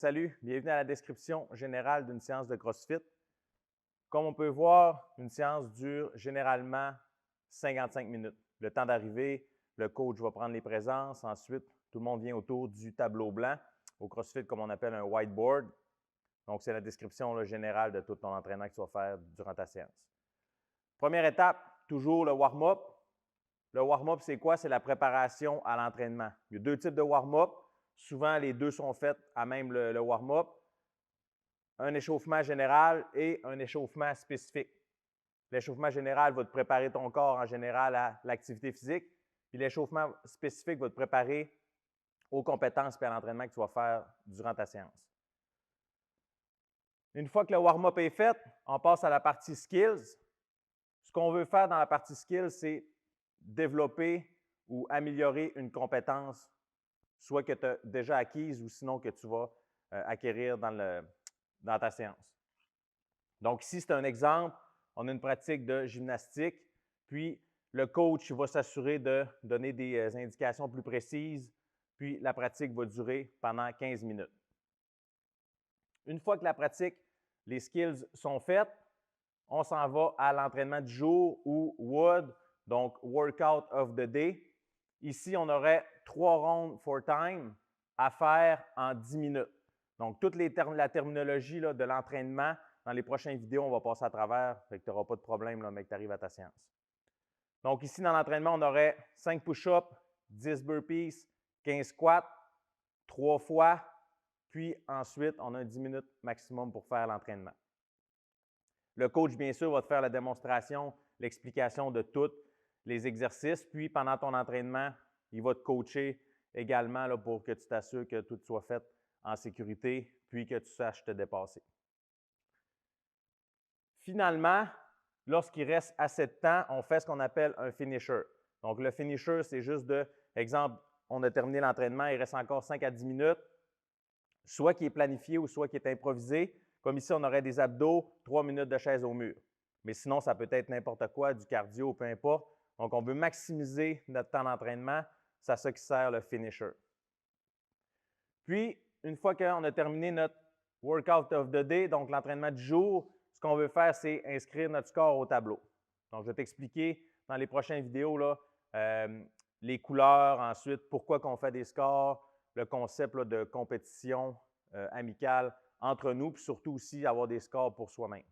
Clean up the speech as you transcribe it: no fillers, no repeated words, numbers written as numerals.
Salut, bienvenue à la description générale d'une séance de CrossFit. Comme on peut voir, une séance dure généralement 55 minutes. Le temps d'arriver, le coach va prendre les présences, ensuite tout le monde vient autour du tableau blanc, au CrossFit comme on appelle un whiteboard. Donc c'est la description générale de tout ton entraînement que tu vas faire durant ta séance. Première étape, toujours le warm-up. Le warm-up, c'est quoi? C'est la préparation à l'entraînement. Il y a deux types de warm-up. Souvent, les deux sont faits à même le warm-up. Un échauffement général et un échauffement spécifique. L'échauffement général va te préparer ton corps en général à l'activité physique, puis l'échauffement spécifique va te préparer aux compétences et à l'entraînement que tu vas faire durant ta séance. Une fois que le warm-up est fait, on passe à la partie skills. Ce qu'on veut faire dans la partie skills, c'est développer ou améliorer une compétence, soit que tu as déjà acquise ou sinon que tu vas acquérir dans ta séance. Donc ici, c'est un exemple. On a une pratique de gymnastique, puis le coach va s'assurer de donner des indications plus précises, puis la pratique va durer pendant 15 minutes. Une fois que la pratique, les skills sont faites, on s'en va à l'entraînement du jour ou WOD, donc Workout of the Day. Ici, on aurait 3 rounds for time à faire en 10 minutes. Donc, toute la terminologie de l'entraînement, dans les prochaines vidéos, on va passer à travers, fait que tu n'auras pas de problème, là, mais que tu arrives à ta séance. Donc, ici, dans l'entraînement, on aurait 5 push-ups, 10 burpees, 15 squats, 3 fois, puis ensuite, on a 10 minutes maximum pour faire l'entraînement. Le coach, bien sûr, va te faire la démonstration, l'explication de tous les exercices, puis pendant ton entraînement, il va te coacher également là, pour que tu t'assures que tout soit fait en sécurité, puis que tu saches te dépasser. Finalement, lorsqu'il reste assez de temps, on fait ce qu'on appelle un finisher. Donc, le finisher, c'est juste exemple, on a terminé l'entraînement, il reste encore 5 à 10 minutes, soit qui est planifié ou soit qui est improvisé. Comme ici, on aurait des abdos, 3 minutes de chaise au mur. Mais sinon, ça peut être n'importe quoi, du cardio, peu importe. Donc, on veut maximiser notre temps d'entraînement. C'est à ça qui sert le finisher. Puis, une fois qu'on a terminé notre workout of the day, donc l'entraînement du jour, ce qu'on veut faire, c'est inscrire notre score au tableau. Donc, je vais t'expliquer dans les prochaines vidéos là, les couleurs, ensuite, pourquoi on fait des scores, le concept de compétition amicale entre nous, puis surtout aussi avoir des scores pour soi-même.